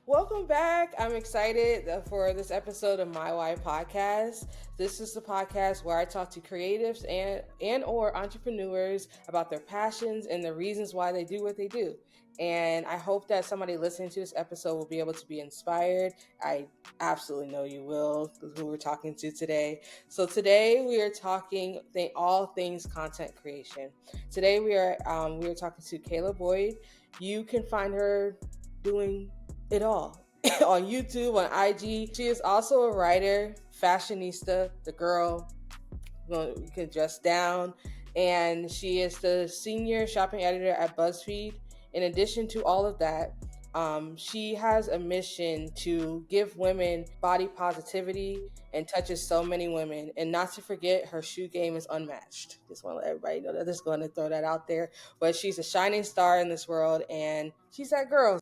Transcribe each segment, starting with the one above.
Welcome back. I'm excited for this episode of My Why podcast. This is the podcast where I talk to creatives and or entrepreneurs about their passions and the reasons why they do what they do. And I hope that somebody listening to this episode will be able to be inspired. I absolutely know you will, who we're talking to today. So today we are talking all things content creation. Today we are talking to Kayla Boyd. You can find her doing it all on YouTube, on IG. She is also a writer, fashionista, the girl you can dress down, and she is the senior shopping editor at BuzzFeed. In addition to all of that, she has a mission to give women body positivity and touches so many women. And not to forget, her shoe game is unmatched. Just want to let everybody know that. Just going to throw that out there. But she's a shining star in this world, and she's that girl.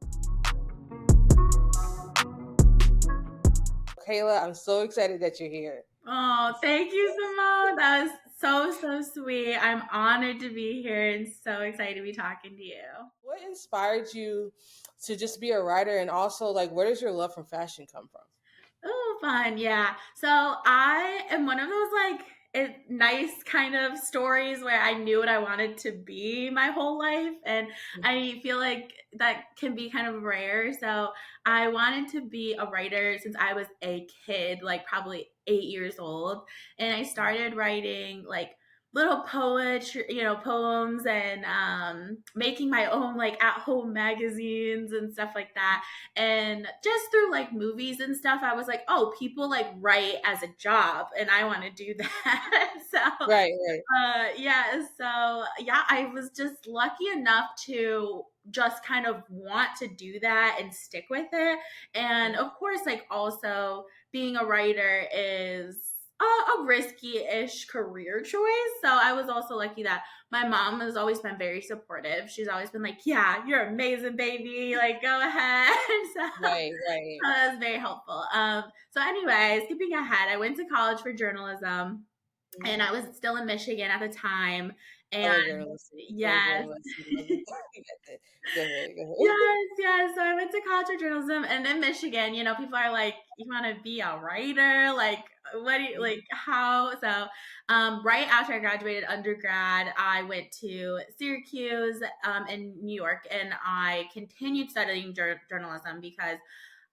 Kayla, I'm so excited that you're here. Oh, thank you, Simone. That was so sweet. I'm honored to be here and so excited to be talking to you. What inspired you to just be a writer, and also like where does your love for fashion come from? Oh, fun. Yeah. So I am one of those nice kind of stories where I knew what I wanted to be my whole life. And I feel like that can be kind of rare. So I wanted to be a writer since I was a kid, like probably 8 years old. And I started writing like little poetry, poems and making my own like at home magazines and stuff like that. And just through like movies and stuff, I was like, oh, people like write as a job and I want to do that. so Right, right. yeah, I was just lucky enough to just kind of want to do that and stick with it. And of course, like also being a writer is a risky-ish career choice. So I was also lucky that my mom has always been very supportive. She's always been like, yeah, you're amazing, baby. Like, go ahead. so, Right, right. that was very helpful. So anyway, skipping ahead, I went to college for journalism and I was still in Michigan at the time. And Fellow journalist. Fellow yes, journalist. Go ahead, go ahead. yes. So I went to college for journalism, and in Michigan, people are like, "You want to be a writer? Like, what do you like? How?" So, right after I graduated undergrad, I went to Syracuse in New York, and I continued studying journalism because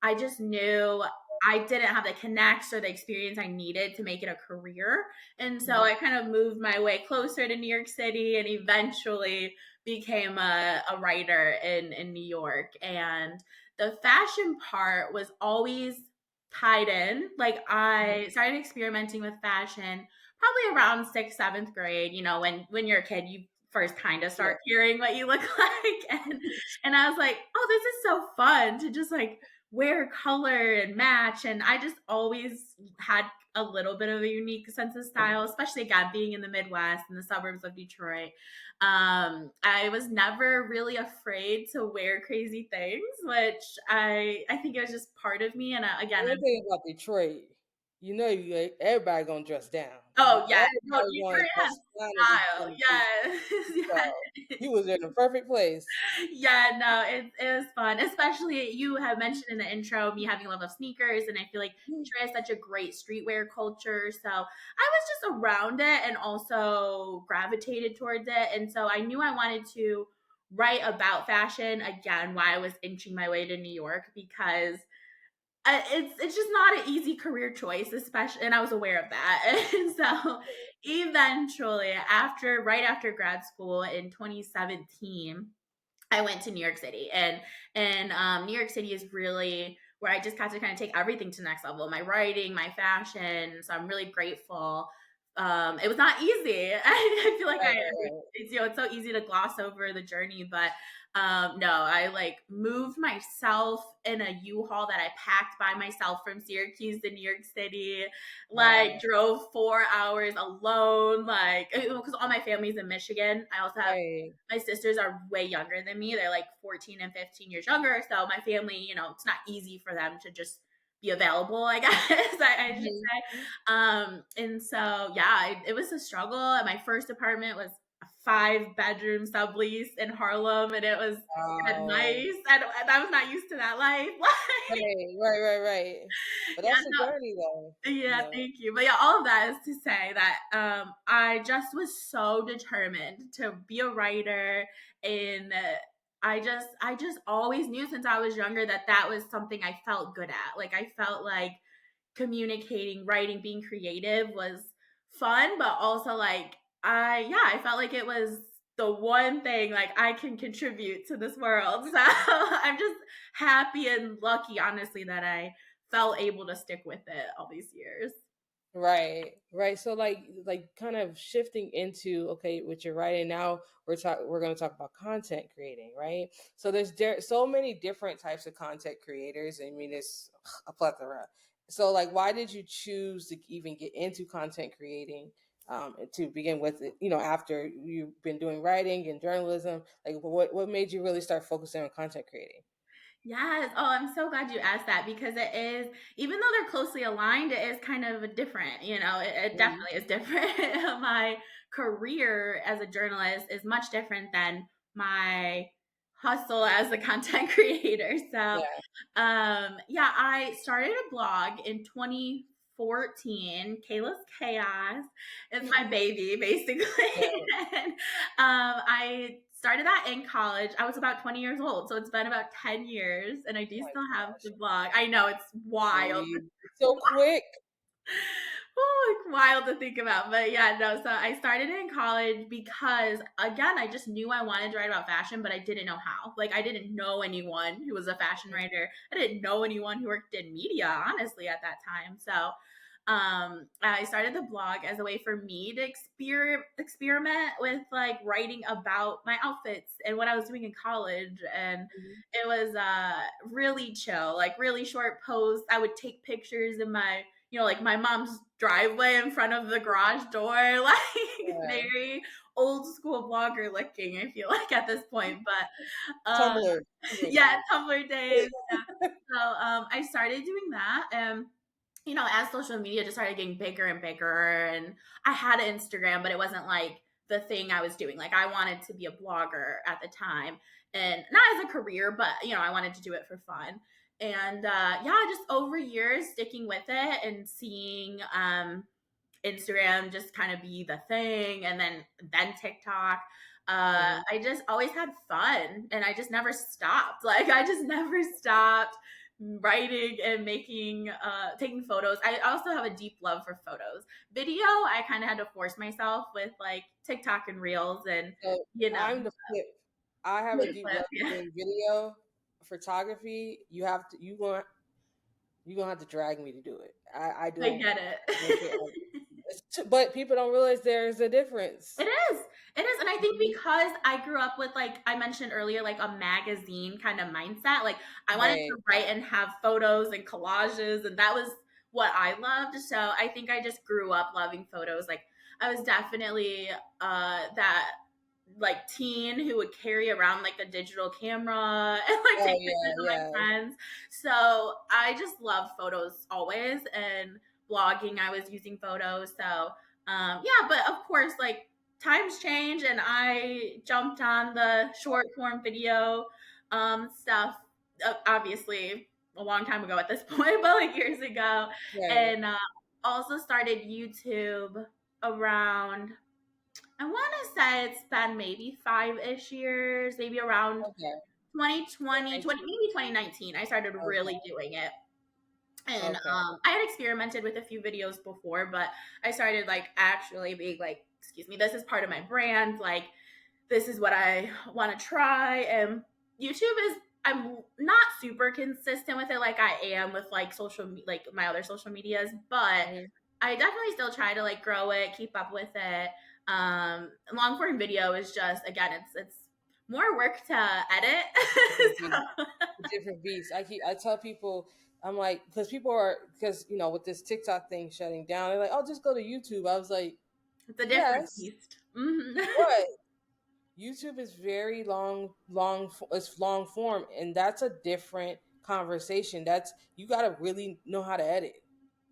I just knew I didn't have the connects or the experience I needed to make it a career. And so I kind of moved my way closer to New York City and eventually became a writer in New York. And the fashion part was always tied in. Like I started experimenting with fashion probably around sixth, seventh grade. When you're a kid, you first kind of start hearing what you look like. And I was like, oh, this is so fun to just like wear color and match. And I just always had a little bit of a unique sense of style, especially again being in the Midwest in the suburbs of Detroit. I was never really afraid to wear crazy things, which I think it was just part of me. And again, One thing about Detroit, everybody gonna dress down. oh yeah, no, Everybody going to Detroit has dress down in style. Detroit. Yes, yes. So you was in the perfect place. Yeah, no, it was fun. Especially you have mentioned in the intro me having a love of sneakers, and I feel like Detroit has such a great streetwear culture. So I was just around it and also gravitated towards it. And so I knew I wanted to write about fashion again while I was inching my way to New York because it's just not an easy career choice, especially, and I was aware of that. And so eventually, right after grad school in 2017, I went to New York City, and New York City is really where I just got to kind of take everything to the next level, my writing, my fashion. So I'm really grateful. It was not easy. I feel like it's so easy to gloss over the journey, but no, I like moved myself in a U-Haul that I packed by myself from Syracuse to New York City. Like drove 4 hours alone, like because all my family's in Michigan. I also have my sisters are way younger than me. They're like 14 and 15 years younger. So my family, it's not easy for them to just be available, I guess I should say. And so, yeah, it was a struggle. My first apartment was a 5-bedroom sublease in Harlem, and it was nice. I was not used to that life. Right. But Yeah, that's a journey, though. yeah, thank you. But yeah, all of that is to say that I just was so determined to be a writer, and I just always knew since I was younger that that was something I felt good at. Like I felt like communicating, writing, being creative was fun, but also like I felt like it was the one thing like I can contribute to this world. So I'm just happy and lucky, honestly, that I felt able to stick with it all these years. Right. So like kind of shifting into okay, what you're writing now, we're going to talk about content creating, right? So there's so many different types of content creators. I mean, it's a plethora. So like, why did you choose to even get into content creating? To begin with, after you've been doing writing and journalism, like what made you really start focusing on content creating? Yes. Oh, I'm so glad you asked that because it is, even though they're closely aligned, it is kind of different. It Mhm. definitely is different. My career as a journalist is much different than my hustle as a content creator. So, Yeah. yeah, I started a blog in 2014. Kayla's Chaos. It's my baby, basically. And I started that in college. I was about 20 years old, so it's been about 10 years, and I do Oh my still have the gosh. blog. I know it's wild. It's so quick. Oh, like wild to think about. But yeah, no. So I started in college because, again, I just knew I wanted to write about fashion, but I didn't know how. Like, I didn't know anyone who was a fashion writer. I didn't know anyone who worked in media, honestly, at that time. So I started the blog as a way for me to experiment with like writing about my outfits and what I was doing in college. And Mhm. it was really chill, like really short posts. I would take pictures in my, like my mom's driveway in front of the garage door, like Yeah. very old school blogger looking, I feel like at this point. But Tumblr yeah, days. Tumblr days. So I started doing that. And as social media just started getting bigger and bigger, and I had an Instagram, but it wasn't like the thing I was doing. Like I wanted to be a blogger at the time, and not as a career, but I wanted to do it for fun. And yeah, just over years sticking with it and seeing Instagram just kind of be the thing, and then TikTok. Mhm. I just always had fun, and I just never stopped. Like I just never stopped writing and making taking photos. I also have a deep love for photos. Video, I kind of had to force myself with like TikTok and Reels, and So you know, I'm the flip. I have a flip, deep flip, love for yeah. doing video, photography. You gonna have to drag me to do it. I I don't. get I don't care. it. But people don't realize there's a It difference. is. It is. And I think Mhm. because I grew up with, like I mentioned earlier, like a magazine kind of mindset, like I wanted Right. to write and have photos and collages, and that was what I loved. So I think I just grew up loving photos. Like I was definitely that like teen who would carry around like a digital camera and like Oh take yeah, pictures of my yeah. friends. So I just love photos always, and blogging I was using photos. So yeah, but of course, like times change, and I jumped on the short form video stuff. Obviously, a long time ago at this point, but like years ago, Right. and also started YouTube around. I want to say it's been maybe 5-ish years, maybe around Okay. 2020, 20, 19. maybe 2019. I started really Okay. doing it. And Okay. I had experimented with a few videos before, but I started like actually being like, excuse me, this is part of my brand. Like, this is what I want to try. And YouTube is, I'm not super consistent with it like I am with like like my other social medias, but Mhm. I definitely still try to like grow it, keep up with it. Long form video is just, again, it's more work to edit. Different beast. So, Different beast. I tell people, I'm like, because with this TikTok thing shutting down, they're like, oh, just go to YouTube. I was like, it's a different yes, beast. Hmm. but YouTube is very it's long form, and that's a different conversation. That's you got to really know how to edit.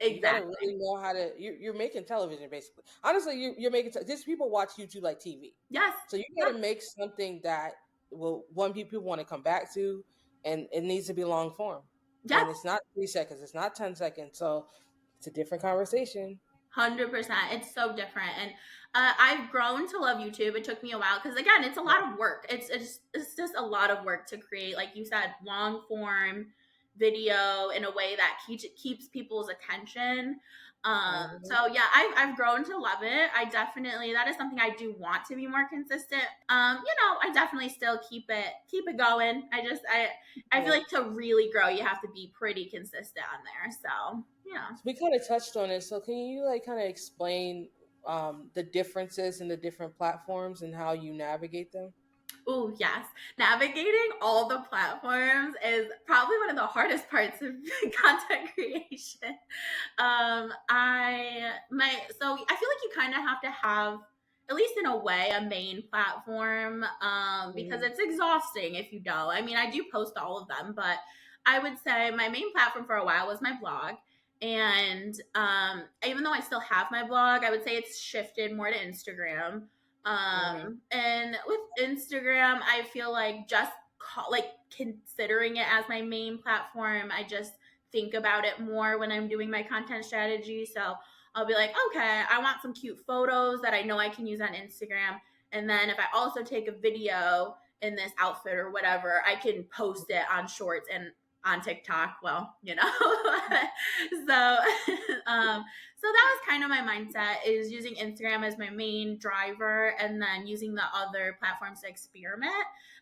You got to Exactly. really know how to. You're making television basically. Honestly, you're making. Just people watch YouTube like TV, Yes. so you got Yes. to make something that will one people want to come back to, and it needs to be long form. Yep. And it's not 3 seconds, it's not 10 seconds. So it's a different conversation. 100%. It's so different. And I've grown to love YouTube. It took me a while because, again, it's a lot of work. It's just a lot of work to create, like you said, long form video in a way that keeps people's attention. So yeah, I've grown to love it. I definitely, that is something I do want to be more consistent. I definitely still keep it going. I feel like to really grow, you have to be pretty consistent on there. So yeah. So we kind of touched on it. So can you like kind of explain the differences in the different platforms and how you navigate them? Oh, yes. Navigating all the platforms is probably one of the hardest parts of content creation. I feel like you kind of have to have, at least in a way, a main platform, because Mhm. it's exhausting if you don't. I mean, I do post all of them, but I would say my main platform for a while was my blog. And even though I still have my blog, I would say it's shifted more to Instagram. Mhm. And with Instagram, I feel like like considering it as my main platform, I just think about it more when I'm doing my content strategy. So I'll be like, okay, I want some cute photos that I know I can use on Instagram. And then if I also take a video in this outfit or whatever, I can post it on shorts and on TikTok. Well, so so that was kind of my mindset, is using Instagram as my main driver and then using the other platforms to experiment.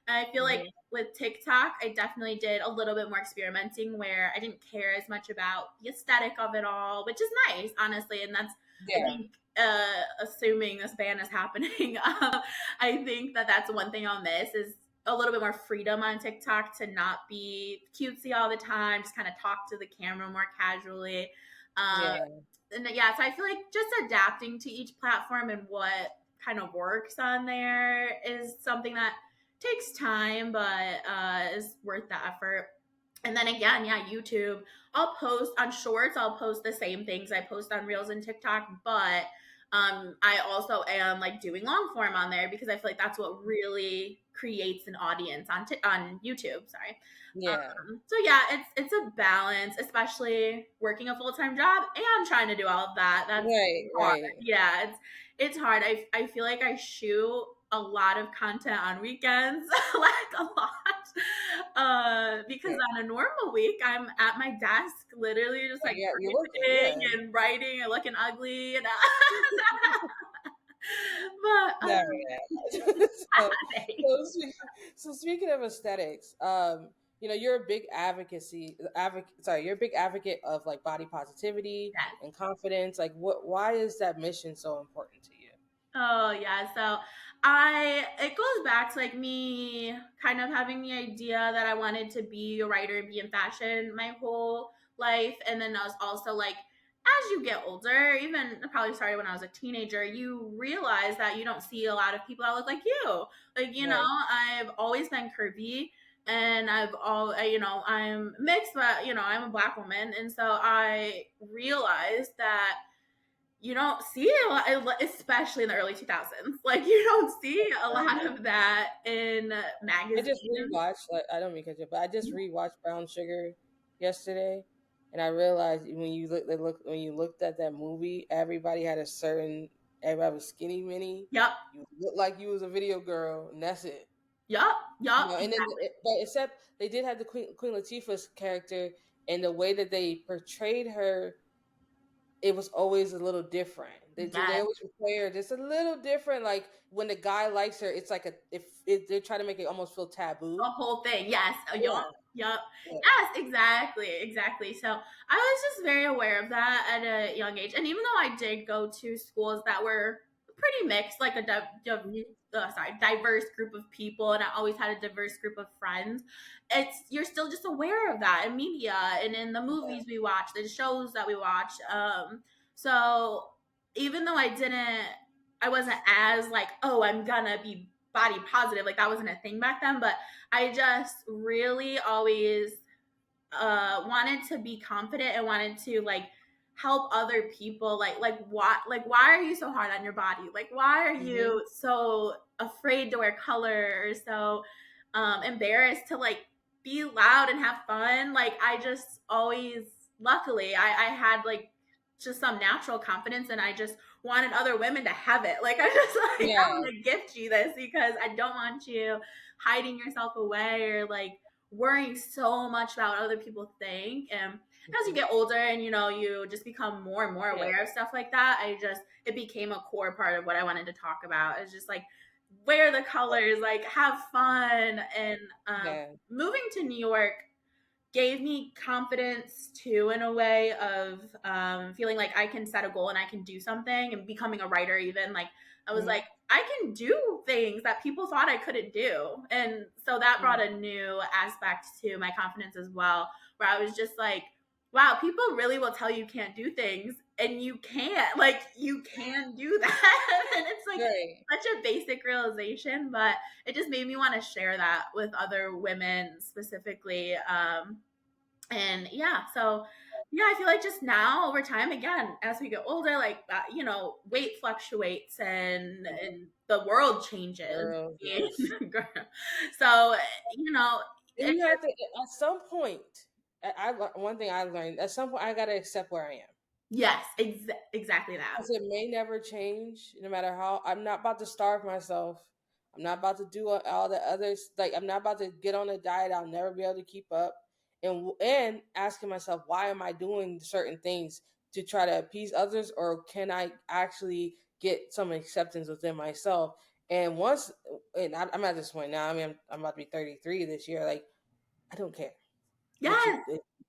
And I feel like Mhm. with TikTok, I definitely did a little bit more experimenting where I didn't care as much about the aesthetic of it all, which is nice, honestly. And that's, I Yeah. think, assuming this ban is happening, I think that that's one thing I'll miss, is a little bit more freedom on TikTok to not be cutesy all the time, just kind of talk to the camera more casually. Um, Yeah. and yeah, so I feel like just adapting to each platform and what kind of works on there is something that takes time, but is worth the effort. And then again, yeah, YouTube. I'll post on shorts. I'll post the same things I post on Reels and TikTok, but I also am like doing long form on there because I feel like that's what really creates an audience on YouTube. Sorry. Yeah. So yeah, it's a balance, especially working a full time job and trying to do all of that. That's Right. hard. Right. Yeah, it's hard. I feel like I shoot a lot of content on weekends, like a lot, because Yeah. on a normal week I'm at my desk, literally just like Yeah. You're working. typing Yeah. and writing and looking ugly, and but No. Yeah. So speaking of aesthetics, you're a big you're a big advocate of like body positivity yes. and confidence. Like, why is that mission so important to you? Oh yeah, so it goes back to like me kind of having the idea that I wanted to be a writer and be in fashion my whole life, and then I was also like, as you get older, even probably started when I was a teenager, you realize that you don't see a lot of people that look like you. Like, Right. I've always been curvy, and I'm mixed, but I'm a black woman, and so I realized that you don't see a lot, especially in the early 2000s. Like, you don't see a lot of that in I just magazines. rewatched. Like, I don't mean to cut you, but I just rewatched Brown Sugar yesterday, and I realized when you looked at that movie, everybody was skinny mini. Yep, You looked like you was a video girl, and that's it. yep, yep, And then exactly. but except they did have the Queen Latifah's character, and the way that they portrayed her, it was always a little different. They Yes, always portray her just a little different. Like when the guy likes her, it's like if they try to make it almost feel the taboo. whole thing. Yes, Yeah, yup, yup. yeah, Yes, exactly, exactly. So I was just very aware of that at a young age. And even though I did go to schools that were pretty mixed, like mhm, diverse group of people, and I always had a diverse group of friends. You're still just aware of that in media and in the yeah, movies we watch, the shows that we watch. So even though I wasn't as like, oh, I'm gonna be body positive. Like that wasn't a thing back then, but I just really always wanted to be confident and wanted to like help other people. Why are you so hard on your body? Like why are hmm you so afraid to wear color or so embarrassed to like be loud and have fun. Like I just always, luckily, I had like just some natural confidence, and I just wanted other women to have it. Like I just like Yeah. I'm gonna gift you this because I don't want you hiding yourself away or like worrying so much about what other people think. And as you get older and you just become more and more Yeah. aware of stuff like that, it became a core part of what I wanted to talk about. It's just like wear the colors, like have fun. And Yeah. moving to New York gave me confidence too, in a way of feeling like I can set a goal and I can do something. And becoming a writer, even, like I was like, I can do things that people thought I couldn't do. And so that brought a new aspect to my confidence as well, where I was just like, wow, people really will tell you can't do things, and you can't. Like you can do that. And it's like Right. such a basic realization, but it just made me want to share that with other women specifically. And yeah, so yeah, I feel like just now over time, again, as we get older, like weight fluctuates, and the world changes. Girl, yes. So And it, you have to, at some point, one thing I learned, at some point, I got to accept where I am. yes, exactly that. Because it may never change, no matter how. I'm not about to starve myself. I'm not about to do all the others. Like, I'm not about to get on a diet I'll never be able to keep up. And asking myself, why am I doing certain things to try to appease others, or can I actually get some acceptance within myself? And I'm at this point now. I mean, I'm about to be 33 this year. Like, I don't care what Yes,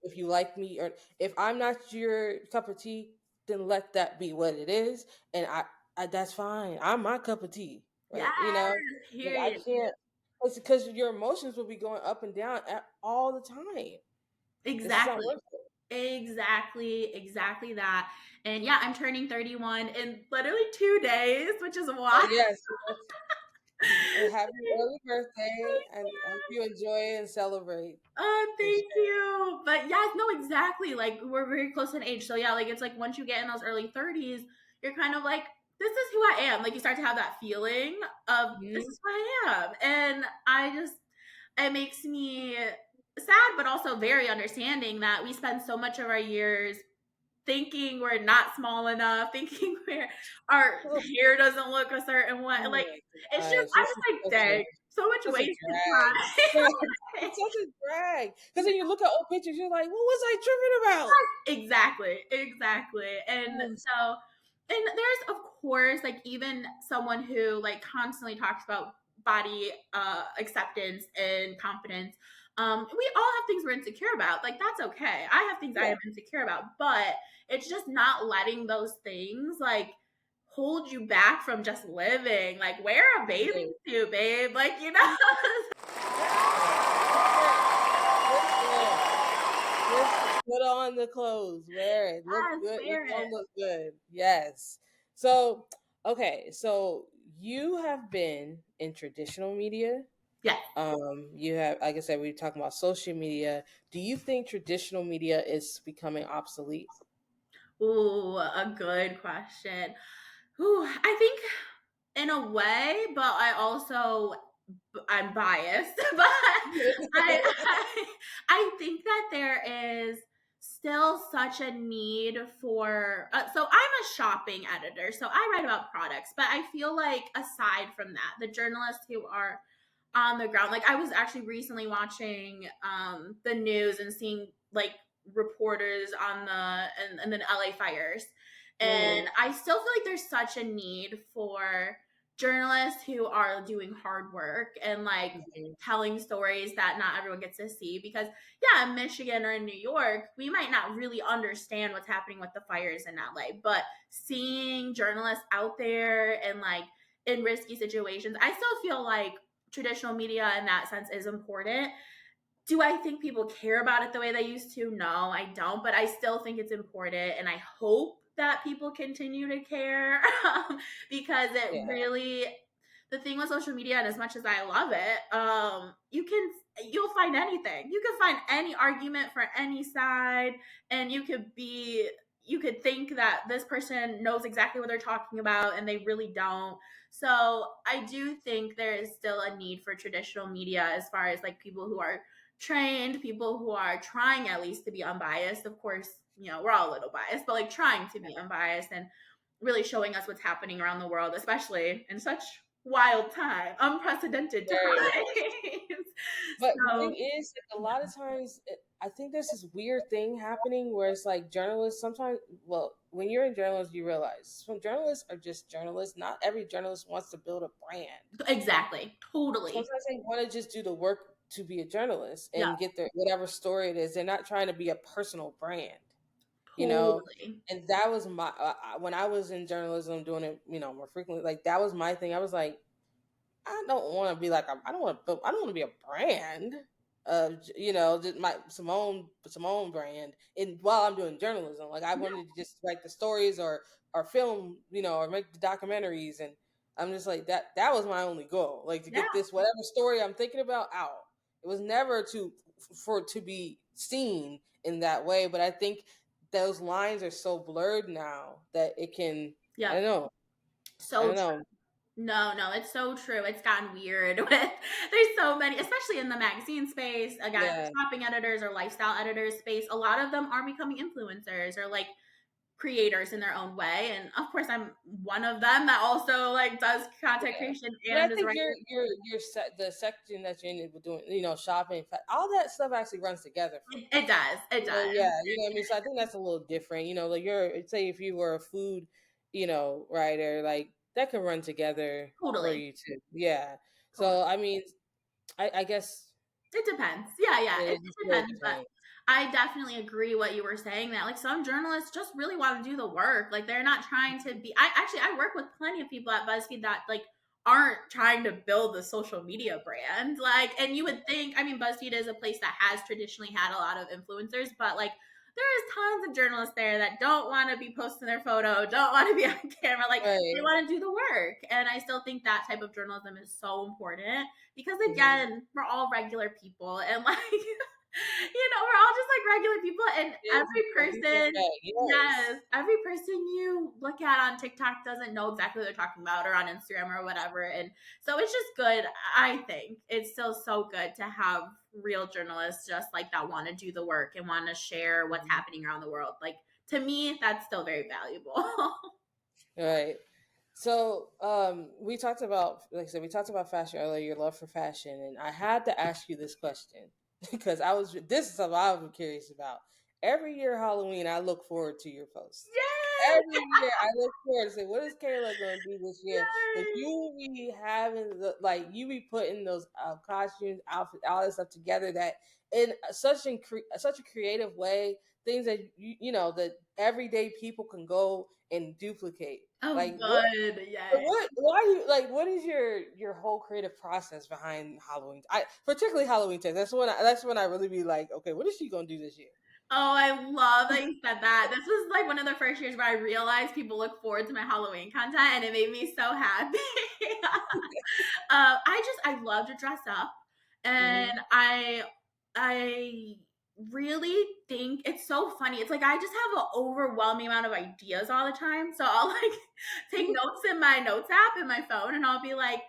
if you like me, or if I'm not your cup of tea, then let that be what it is, and I that's fine. I'm my cup of tea, yes, right? Like I period. can't. It's because your emotions will be going up and down all the time. It's just not Exactly. worth it. Exactly that. And yeah, I'm turning 31 in literally 2 days, which is Oh wild. yes, and happy early birthday, and I hope you enjoy it and celebrate. Oh, For thank sure. you. But yeah, no, exactly. Like we're very close in age. So yeah, like it's like once you get in those early 30s, you're kind of like, this is who I am. Like you start to have that feeling of this Mhm. is who I am. And it makes me sad, but also very understanding that we spend so much of our years thinking we're not small enough, thinking our Oh, hair doesn't look a certain way. oh Like my it's just, gosh, I this was is like, dang, so much such a wasted drag. time. It's such a drag. Because then you look at old pictures, you're like, what was I tripping about? Exactly. And Oh, so, and there's of course like even someone who like constantly talks about body acceptance and confidence. We all have things we're insecure about. Like that's okay. I have things I yeah, am insecure about, but it's just not letting those things like hold you back from just living. Like wear a bathing yeah. suit, babe. Like Yes. Listen, listen, put on the clothes, wear it, look yes, good, you're wear it. gonna look good. Yes. So, okay, so you have been in traditional media. Yeah. You have, like I said, we were talking about social media. Do you think traditional media is becoming obsolete? Ooh, a good question. Ooh, I think in a way, but I'm biased, but I think that there is still such a need for. So I'm a shopping editor, so I write about products, but I feel like aside from that, the journalists who are on the ground, like I was actually recently watching the news and seeing like reporters on and the LA fires, Mhm. and I still feel like there's such a need for journalists who are doing hard work and like Mhm. telling stories that not everyone gets to see, because yeah, in Michigan or in New York we might not really understand what's happening with the fires in LA, but seeing journalists out there and like in risky situations, I still feel like traditional media in that sense is important. Do I think people care about it the way they used to? No, I don't, but I still think it's important, and I hope that people continue to care because it Yeah, really, the thing with social media, and as much as I love it, you'll find anything. You can find any argument for any side, and you could think that this person knows exactly what they're talking about and they really don't. So I do think there is still a need for traditional media as far as like people who are trained, people who are trying at least to be unbiased. Of course, we're all a little biased, but like trying to be unbiased and really showing us what's happening around the world, especially in such wild time, unprecedented Right. times. But the So thing is, like, a lot of times, I think there's this weird thing happening where it's like journalists sometimes, well, when you're in journalism, you realize some journalists are just journalists. Not every journalist wants to build a brand. exactly, totally. Sometimes they want to just do the work to be a journalist Yeah, and get their whatever story it is. They're not trying to be a personal brand, you know? totally. And that was my, when I was in journalism doing it, more frequently, like that was my thing. I was like, I don't want to be like I don't want to. I don't want to be a brand of just my Simone brand. And while I'm doing journalism, like I Yeah, wanted to just write the stories or film, or make the documentaries. And I'm just like that. That was my only goal, like to yeah, get this whatever story I'm thinking about out. It was never to be seen in that way. But I think those lines are so blurred now that it can. I yeah. don't know. I So don't know. no, it's so true. It's gotten weird with there's so many, especially in the magazine space, again, Yeah. shopping editors or lifestyle editors space. A lot of them are becoming influencers or like creators in their own way. And of course I'm one of them that also like does content Yeah. creation But I and is think writing. the section that you're in with doing, shopping, all that stuff actually runs together for me. It does. It So does. yeah, what I mean. So I think that's a little different. Like say if you were a food, writer, like that can run together for Totally. you too. Yeah. Totally. So I mean, I guess It depends. Yeah, yeah, it it just really depends, but depends. I definitely agree what you were saying that like some journalists just really want to do the work. Like they're not trying to be I work with plenty of people at BuzzFeed that like aren't trying to build a social media brand. Like and you would think, I mean BuzzFeed is a place that has traditionally had a lot of influencers, but like there is tons of journalists there that don't want to be posting their photo, don't want to be on camera, like they Right. want to do the work. And I still think that type of journalism is so important because Mhm. again, we're all regular people and like we're all just like regular people and every person Yes. yes, every person you look at on TikTok doesn't know exactly what they're talking about or on Instagram or whatever. And so it's just good. I think it's still so good to have real journalists just like that want to do the work and want to share what's Mhm. happening around the world. Like to me, that's still very valuable. Right. So, we talked about, like I said, we talked about fashion earlier, your love for fashion, and I had to ask you this question because this is something I'm curious about. Every year Halloween, I look forward to your posts. Yay! Every year, I look forward to say, what is Kayla going to do this year? Because Yay! you be having you be putting those costumes, outfits, all that stuff together that in such a creative way, things that that everyday people can go and duplicate. Oh, Like good. Yay. why are you like what is your whole creative process behind Halloween? I particularly Halloween time. That's when I really be like, okay, what is she gonna do this year? Oh, I love that you said that. This was like one of the first years where I realized people look forward to my Halloween content, and it made me so happy. I love to dress up, and Hmm. I really think it's so funny. It's like I just have an overwhelming amount of ideas all the time. So I'll like take notes in my notes app in my phone, and I'll be like,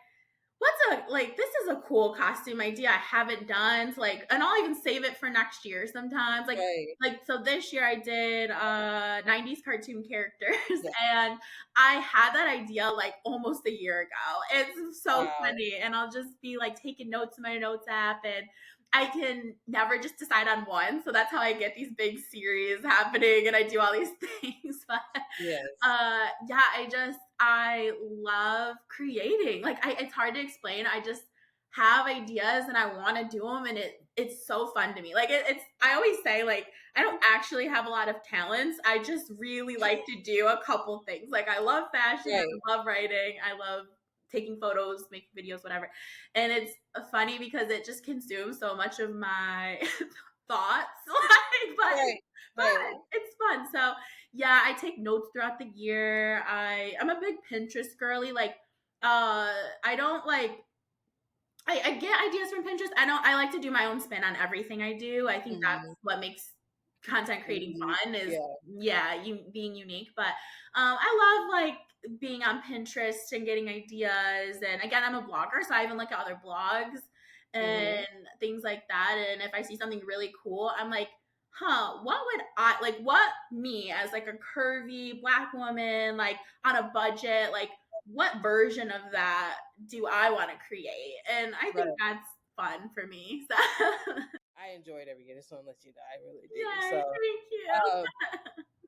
this is a cool costume idea I haven't done. So like, and I'll even save it for next year sometimes. Right. So this year I did 90s cartoon characters Yeah. and I had that idea like almost a year ago. It's so Wow. funny. And I'll just be like taking notes in my notes app and I can never just decide on one. So that's how I get these big series happening and I do all these things. But Yes. yeah, I love creating. It's hard to explain. I just have ideas and I want to do them and it's so fun to me. It's I always say like I don't actually have a lot of talents. I just really like to do a couple things. Like I love fashion, Right. I love writing, I love taking photos, making videos, whatever. And it's funny because it just consumes so much of my thoughts. But Right. Right. it's fun. So yeah, I take notes throughout the year. I'm a big Pinterest girly. I don't like I get ideas from Pinterest. I like to do my own spin on everything I do. I think that's Hmm. what makes content creating fun is Yeah. yeah, you being unique. But I love like being on Pinterest and getting ideas. And again, I'm a blogger, so I even look at other blogs and things like that. And if I see something really cool, I'm like, what would I like? What me as like a curvy Black woman, like on a budget, like what version of that do I want to create? And I Right. think that's fun for me. So I enjoyed every year. Just want to let you know, I really do. yeah, So,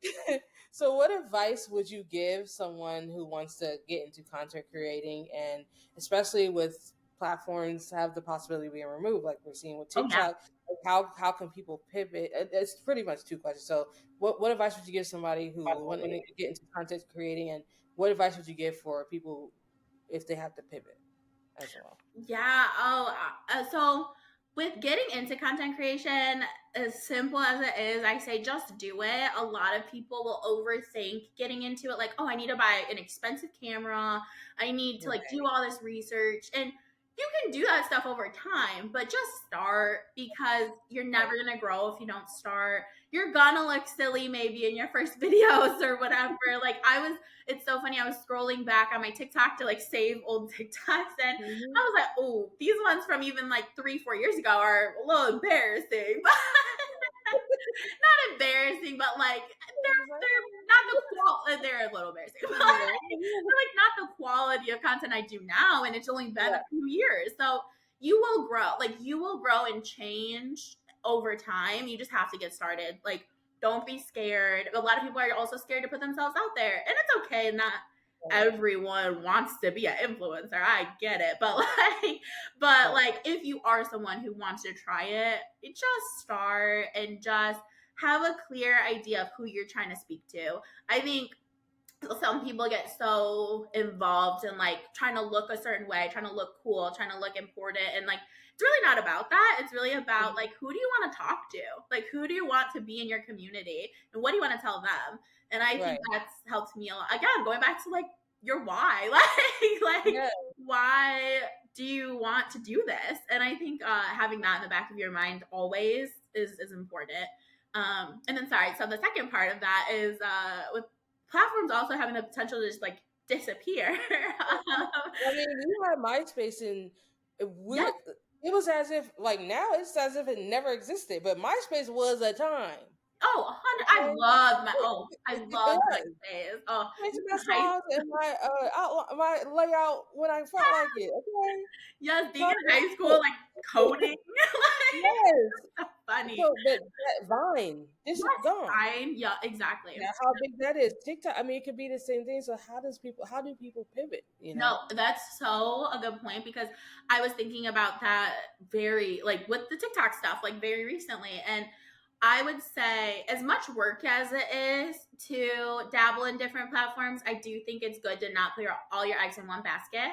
thank you. so what advice would you give someone who wants to get into content creating, and especially with platforms have the possibility of being removed, like we're seeing with Oh yeah. TikTok? Like how can people pivot? It's pretty much two questions. So, what advice would you give somebody who want to get into content creating, and what advice would you give for people if they have to pivot as well? Yeah. Oh, so with getting into content creation, as simple as it is, I say just do it. A lot of people will overthink getting into it, like, oh, I need to buy an expensive camera. I need to like do all this research. And you can do that stuff over time, but just start because you're never going to grow if you don't start. You're gonna look silly maybe in your first videos or whatever. Like, it's so funny. I was scrolling back on my TikTok to like save old TikToks, and I was like, oh, these ones from even like 3-4 years ago are a little embarrassing. Not embarrassing, but like they're not the quality. They're a little embarrassing, but like, they're like not the quality of content I do now, and it's only been a few years. So you will grow, like you will grow and change over time. You just have to get started. Like, don't be scared. A lot of people are also scared to put themselves out there, and it's okay. Not everyone wants to be an influencer. I get it, but like if you are someone who wants to try it, just start and just have a clear idea of who you're trying to speak to. I think some people get so involved in like trying to look a certain way, trying to look cool, trying to look important, and like it's really not about that. It's really about like, who do you want to talk to? Like, who do you want to be in your community, and what do you want to tell them? And I think that's helped me a lot. Again, going back to like your why, like why do you want to do this? And I think having that in the back of your mind always is important. And then sorry, so the second part of that is with platforms also having the potential to just like disappear. I mean, you had MySpace, and it was as if like now it's as if it never existed, but MySpace was a time. Oh, 100. I love MySpace. Oh, My songs and my layout when I felt like it. Okay. Yes, being in high school, like coding. Yes. So funny. So that Vine, this is gone. Vine, yeah, exactly. Yeah, how big that is. TikTok, I mean, it could be the same thing. So how do people pivot? You know? No, that's so a good point, because I was thinking about that very like with the TikTok stuff, like very recently. And I would say, as much work as it is to dabble in different platforms, I do think it's good to not put all your eggs in one basket.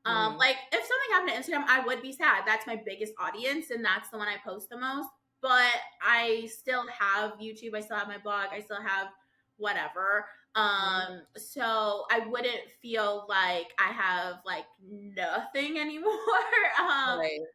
Like if something happened to Instagram, I would be sad. That's my biggest audience, and that's the one I post the most. But I still have YouTube. I still have my blog. I still have whatever. So I wouldn't feel like I have like nothing anymore.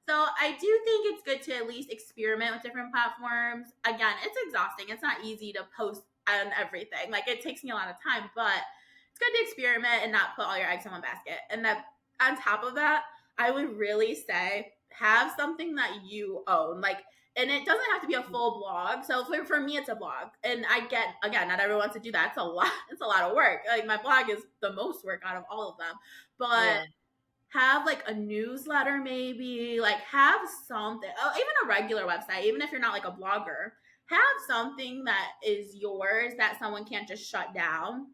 So I do think it's good to at least experiment with different platforms. Again, it's exhausting. It's not easy to post on everything. Like, it takes me a lot of time, but it's good to experiment and not put all your eggs in one basket. And that on top of that, I would really say have something that you own. Like, and it doesn't have to be a full blog. So for me, it's a blog. And I get, again, not everyone wants to do that. It's a lot. It's a lot of work. Like, my blog is the most work out of all of them. But have like a newsletter, maybe like have something, even a regular website, even if you're not like a blogger, have something that is yours that someone can't just shut down.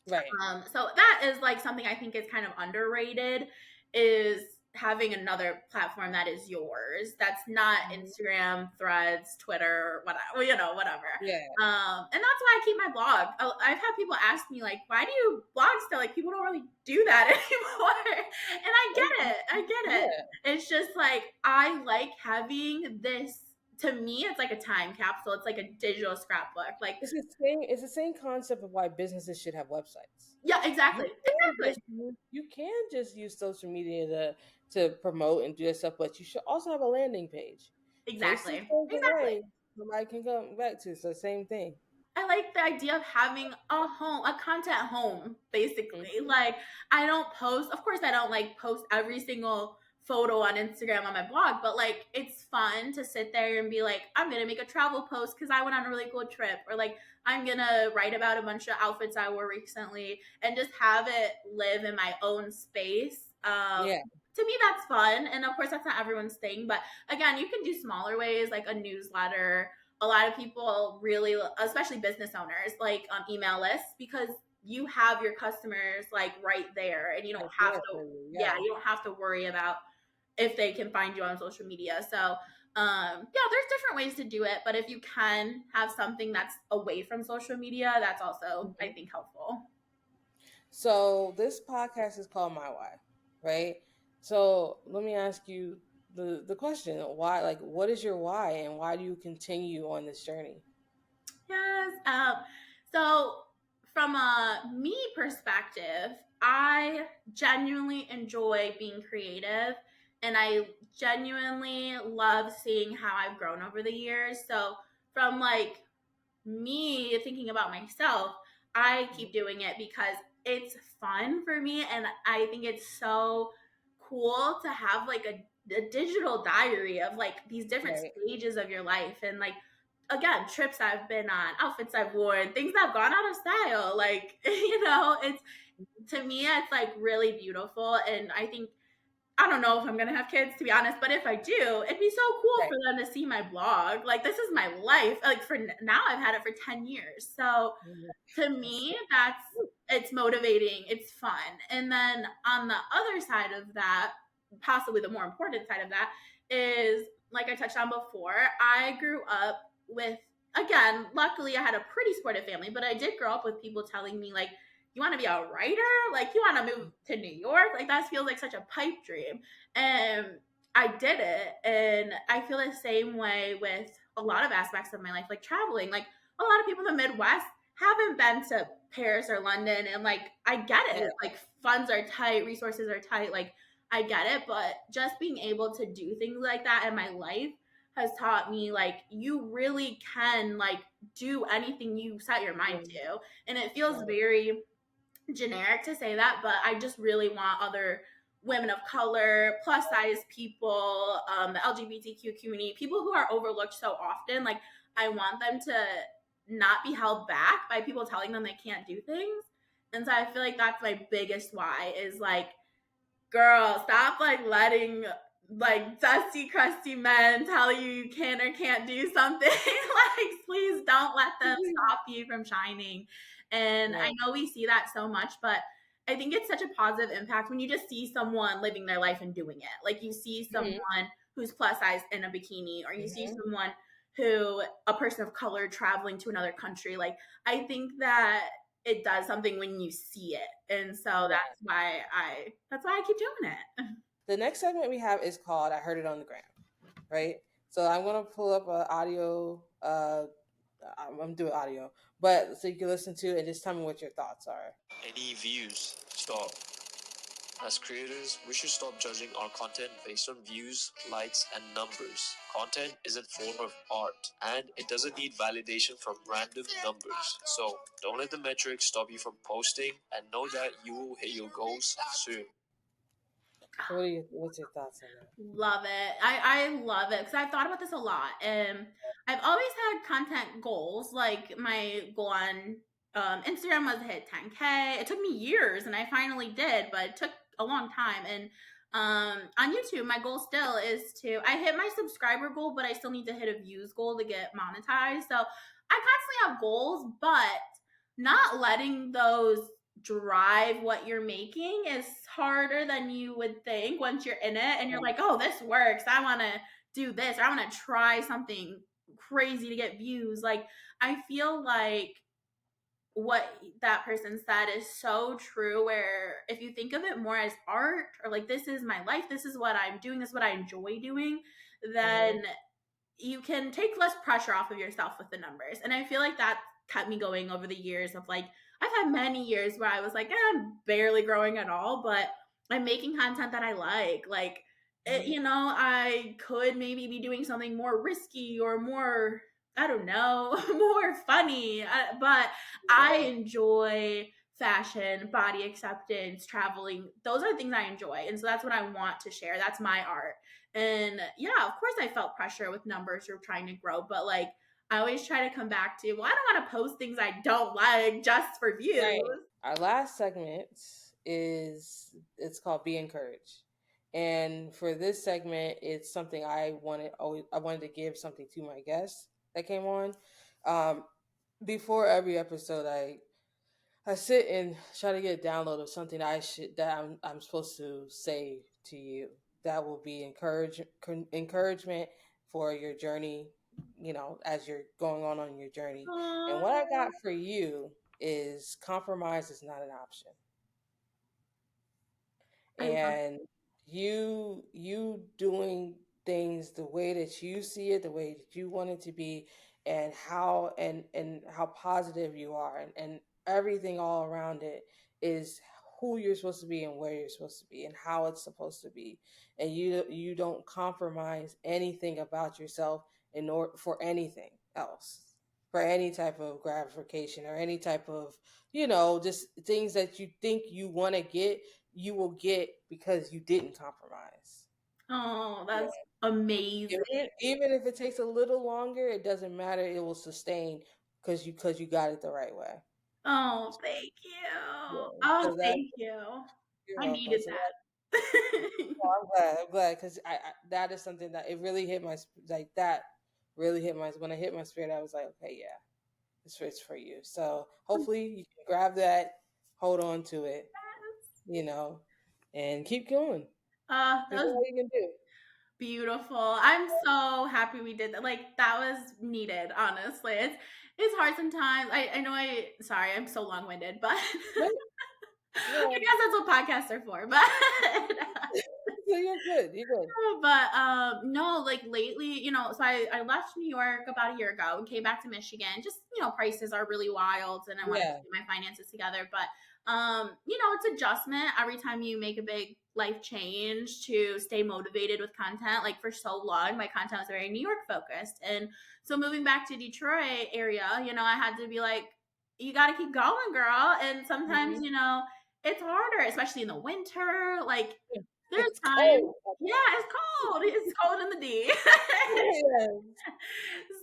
So that is like something I think is kind of underrated, is having another platform that is yours, that's not Instagram, Threads, Twitter, whatever, whatever. And that's why I keep my blog. I've had people ask me like, why do you blog still? Like, people don't really do that anymore. And I get it. It's just like, I like having this. To me, it's like a time capsule. It's like a digital scrapbook. Like, it's the same concept of why businesses should have websites. Yeah, exactly. You can just use social media to promote and do that stuff, but you should also have a landing page. Exactly. Somebody can come back to. So same thing. I like the idea of having a home, a content home, basically. Like, I don't post, of course, I don't like post every single photo on Instagram on my blog, but like it's fun to sit there and be like, I'm gonna make a travel post because I went on a really cool trip, or like I'm gonna write about a bunch of outfits I wore recently and just have it live in my own space. Yeah. To me, that's fun, and of course, that's not everyone's thing. But again, you can do smaller ways like a newsletter. A lot of people really, especially business owners, like email lists because you have your customers like right there, and you don't Right have there to. for you. Yeah, Yeah. you don't have to worry about if they can find you on social media. So, yeah, there's different ways to do it, but if you can have something that's away from social media, that's also, I Mhm. think, helpful. So this podcast is called My Why, right? So let me ask you the question: why? Like, what is your why, and why do you continue on this journey? Yes. So, from a me perspective, I genuinely enjoy being creative, and I genuinely love seeing how I've grown over the years. So, from like me thinking about myself, I keep doing it because it's fun for me. And I think it's so cool to have like a digital diary of like these different Right. stages of your life. And like, again, trips I've been on, outfits I've worn, things that have gone out of style. Like, it's to me, it's like really beautiful. And I think I don't know if I'm gonna have kids, to be honest, but if I do, it'd be so cool Right. for them to see my blog. Like this is my life. Like for now, I've had it for 10 years. So Yeah. to That's me, so that's cool. it's motivating. It's fun. And then on the other side of that, possibly the more important side of that, is like I touched on before. I grew up with again, luckily I had a pretty supportive family, but I did grow up with people telling me like you want to be a writer? Like, you want to move to New York? Like, that feels like such a pipe dream. And I did it. And I feel the same way with a lot of aspects of my life, like traveling. Like, a lot of people in the Midwest haven't been to Paris or London. And, like, I get Yeah. it. Like, funds are tight, resources are tight. Like, I get it. But just being able to do things like that in my life has taught me like you really can like do anything you set your mind Yeah. to, and it feels Right. very generic to say that, but I just really want other women of color, plus size people, the LGBTQ community, people who are overlooked so often. Like, I want them to not be held back by people telling them they can't do things. And so I feel like that's my biggest why is like, girl, stop like letting like dusty, crusty men tell you you can or can't do something. Like, please don't let them stop you from shining. And I Right. know we see that so much, but I think it's such a positive impact when you just see someone living their life and doing it. Like, you see someone Mhm. who's plus size in a bikini, or you see Mhm. someone who, a person of color traveling to another country. Like, I think that it does something when you see it. And so Right. that's why I keep doing it. The next segment we have is called "I Heard It on the Gram." Right. So I'm gonna pull up an audio. I'm doing audio, but so you can listen to it and just tell me what your thoughts are. Any views. Stop. As creators, we should stop judging our content based on views, likes, and numbers. Content is a form of art, and it doesn't need validation from random numbers. So, don't let the metrics stop you from posting, and know that you will hit your goals soon. So what's your thoughts on that? Love it. I love it because I've thought about this a lot. And I've always had content goals. Like, my goal on Instagram was to hit 10K. It took me years and I finally did, but it took a long time. And on YouTube, my goal still is I hit my subscriber goal, but I still need to hit a views goal to get monetized. So I constantly have goals, but not letting those drive what you're making is harder than you would think once you're in it and you're like, oh, this works. I want to do this, or I want to try something crazy to get views. Like, I feel like what that person said is so true, where if you think of it more as art, or like, this is my life, this is what I'm doing, this is what I enjoy doing, Mm-hmm. then you can take less pressure off of yourself with the numbers. And I feel like that kept me going over the years of like, I've had many years where I was like, I'm barely growing at all, but I'm making content that I like. Like, Mm-hmm. I could maybe be doing something more risky or more, I don't know, more funny. But I enjoy fashion, body acceptance, traveling. Those are things I enjoy. And so that's what I want to share. That's my art. And yeah, of course I felt pressure with numbers or trying to grow, but like I always try to come back to, well, I don't want to post things I don't like just for views. Right. Our last segment it's called Be Encouraged. And for this segment, it's something I wanted to give something to my guests that came on. Before every episode, I sit and try to get a download of something I'm supposed to say to you that will be encouragement for your journey, as you're going on your journey. And what I got for you is compromise is not an option. And you doing things the way that you see it, the way that you want it to be, and how positive you are, and everything all around it is who you're supposed to be and where you're supposed to be and how it's supposed to be. And you don't compromise anything about yourself in order for anything else, for any type of gratification or any type of, just things that you think you want to get, you will get because you didn't compromise. Oh, that's amazing. Even if it takes a little longer, it doesn't matter. It will sustain because you got it the right way. Oh, thank you. Yeah. Oh, So thank you. you're I welcome. needed So that. I'm glad because I that is something that it really hit my when I hit my spirit. I was like, okay, yeah, it's for you. So hopefully you can grab that, hold on to it, and keep going. That That's was all you can do. beautiful. I'm so happy we did that. Like that was needed, honestly. It's hard sometimes. I know sorry, I'm so long winded, but I guess that's what podcasts are for. But So you're good. You're good. but no, like lately, so I left New York about a year ago and came back to Michigan. Just, prices are really wild and I wanted to get my finances together. But it's adjustment every time you make a big life change to stay motivated with content. Like for so long, my content was very New York focused. And so moving back to Detroit area, I had to be like, you got to keep going, girl. And sometimes, it's harder, especially in the winter. Like there's It's times, cold. yeah, it's cold. It's cold in the D.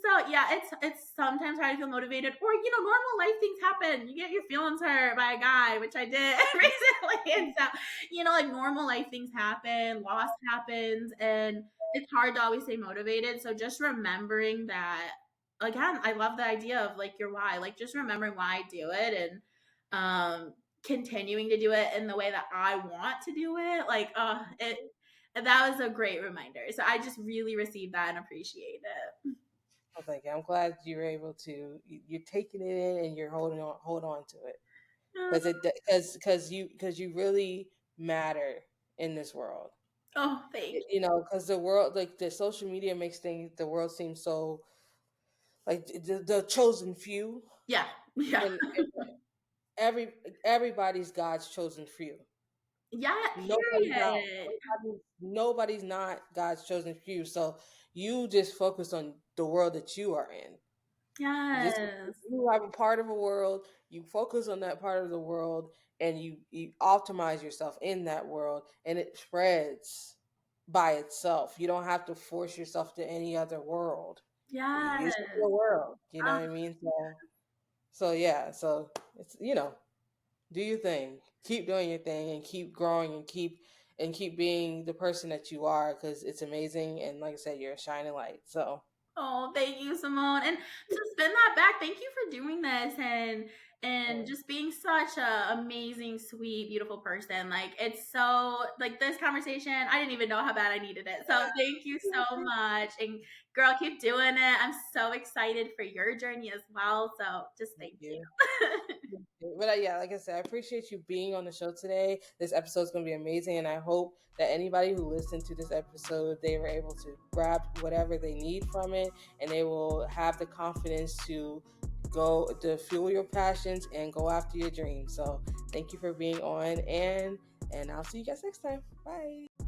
So yeah, it's sometimes hard to feel motivated, or normal life things happen. You get your feelings hurt by a guy, which I did recently, and so like normal life things happen, loss happens, and it's hard to always stay motivated. So just remembering that, again, I love the idea of like your why, like just remembering why I do it, and continuing to do it in the way that I want to do it. Like, that was a great reminder. So I just really received that and appreciate it. Well, thank you. I'm glad you were able to. You're taking it in and you're hold on to it because you really matter in this world. Oh, thank you. Because the world, like the social media makes the world seem so like the chosen few. Yeah. And everybody's God's chosen few. Yeah, period. Nobody's not God's chosen few. So you just focus on the world that you are in. Yes. You have a part of a world, you focus on that part of the world, and you optimize yourself in that world, and it spreads by itself. You don't have to force yourself to any other world. Yes. It's your world. You know what I mean? So yeah. So it's do your thing. Keep doing your thing and keep growing and keep being the person that you are, because it's amazing. And like I said, you're a shining light. So oh, thank you, Simone. And to spin that back, thank you for doing this and just being such a amazing, sweet, beautiful person. Like it's so like this conversation, I didn't even know how bad I needed it. So thank you so much. And girl, keep doing it. I'm so excited for your journey as well. So just thank you. But yeah, like I said, I appreciate you being on the show today. This episode is going to be amazing, and I hope that anybody who listened to this episode, they were able to grab whatever they need from it, and they will have the confidence to go to fuel your passions and go after your dreams. So thank you for being on, and I'll see you guys next time. Bye.